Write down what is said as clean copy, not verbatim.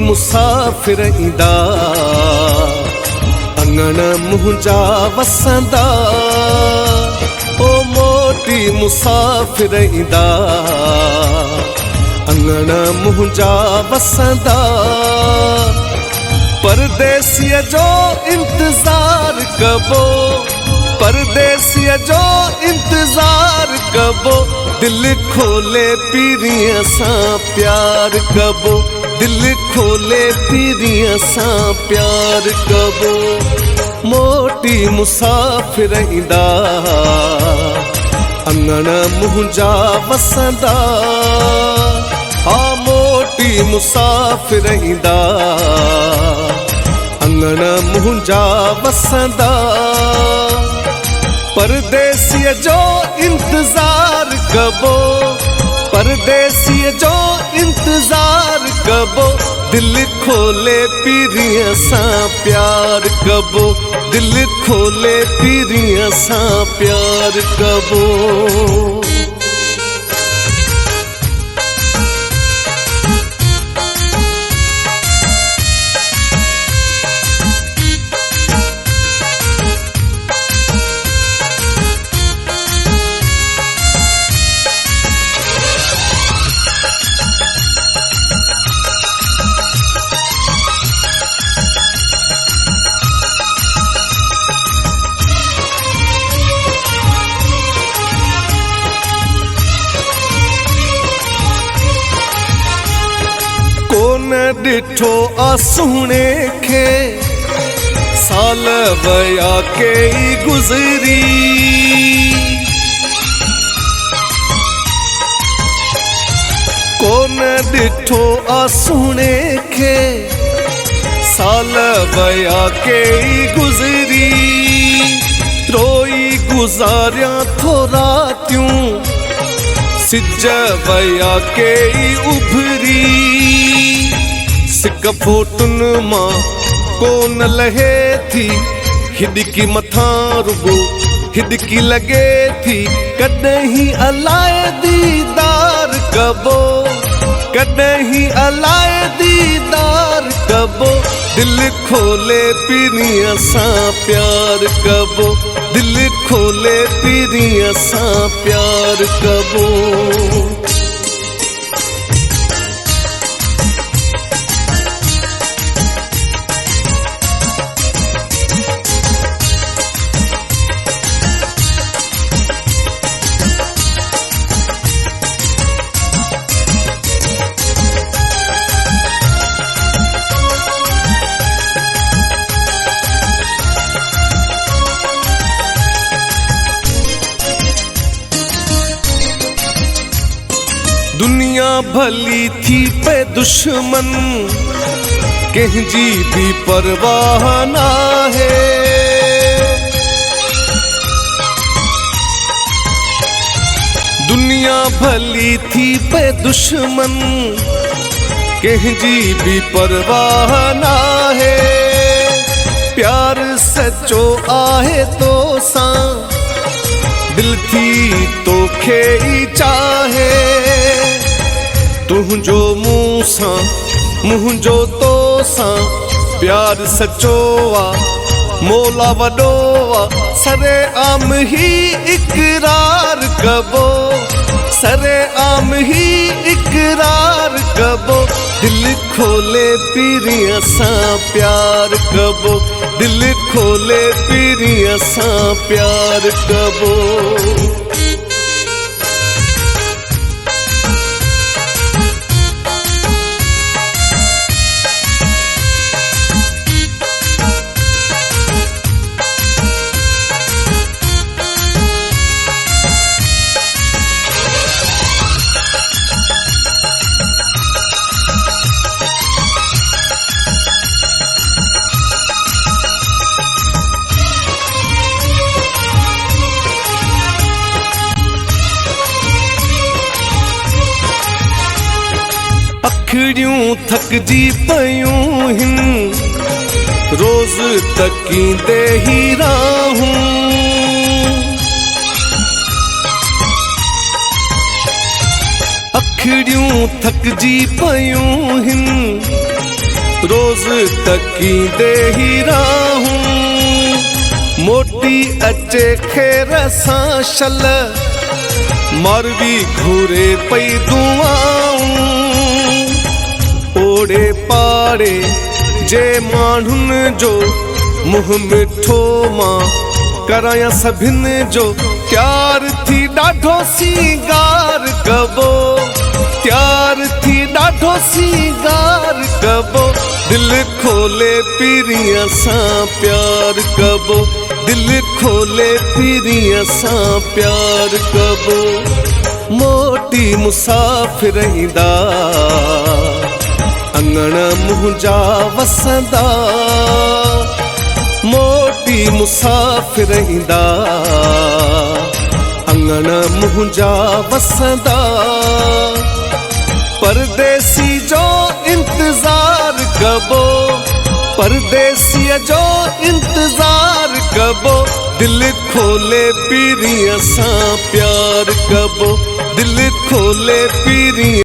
मुसाफ़िर ईंदा, अंगण मुंहिंजा वसंदा। ओ मोटी मुसाफ़िर ईंदा, अंगण मुंहिंजा वसंदा। परदेसीअ जो इंतज़ार कबो, परदेसीअ जो इंतज़ार कबो। दिल खोले पीरीअ सां प्यार कबो, दिल खोले पीरीअ सां प्यार कबो। मोटी मुसाफ़िर ईंदा, अंगण मुंहिंजा वसंदा। हा मोटी मुसाफ़िर ईंदा, अंगण मुंहिंजा वसंदा। परदेसीअ जो इंतज़ार कबो, परदेसीअ जो इंतज़ार कबो। दिल खोले पीरीअ सां प्यार कबो, दिल खोले पीरीअ सां प्यार कबो। ॾिठो आ सुहिणे खे, साल वया कई गुज़री। कोन ॾिठो आ सुहिणे खे, साल वया कई गुज़री। रोई गुज़ारियां थो रातियूं, सिज वया कई उभरी। सिक फोटुन मां कोन लहे थी, हिॾकी मथां रुगो हिॾकी लगे थी। कॾहिं अलाए दीदार कबो, कॾहिं अलाए दीदार कबो। दिल खोले पीरीअ सां प्यार कबो, दिल खोले पीरीअ सां प्यार कबो। दुनिया भली थी पे दुश्मन, कंहिंजी भी परवाह नाहे। दुनिया भली थी पे दुश्मन, कंहिंजी भी परवाह नाहे। प्यार सच्चो आहे तो सां, दिल थी तोखे ई चाहे। तुंहिंजो मूं सां मुंहिंजो तो सां प्यार सच्चो आ, मौला वॾो आ। सरे आम ही इक़रार कबो, सरे आम ही इक़रार कबो। दिल खोले पीरीअ सां प्यार कबो, दिल खोले पीरीअ सां प्यार कबो। अखियूं थकजी पयूं हिन, रोज़ तकींदे ही रहूं। अखियूं थकजी पयूं हिन, रोज तकींदे ही राहूं। मोटी अचे खेर सां शल, मारवी घूरे पई दुआऊं। ओड़े पाड़े जे माण्हुनि जो मुंहुं मिठो मां करायां सभिनि जो। त्यार थी ॾाढो सींगार कबो, त्यार थी ॾाढो सींगार कबो। दिल खोले पीरीअ सां प्यार कबो, दिल खोले पीरीअ सां प्यार कबो। मोटी मुसाफ़िर ईंदा, अंगण मुंहिंजा वसंदा। मोटी मुसाफ़िर ईंदा, अंगण मुंहिंजा वसंदा। परदेसी जो इंतज़ार कबो, परदेसीअ जो इंतज़ार कबो। दिल खोले पीरीअ सां प्यार कबो, दिल खोले पीरीअ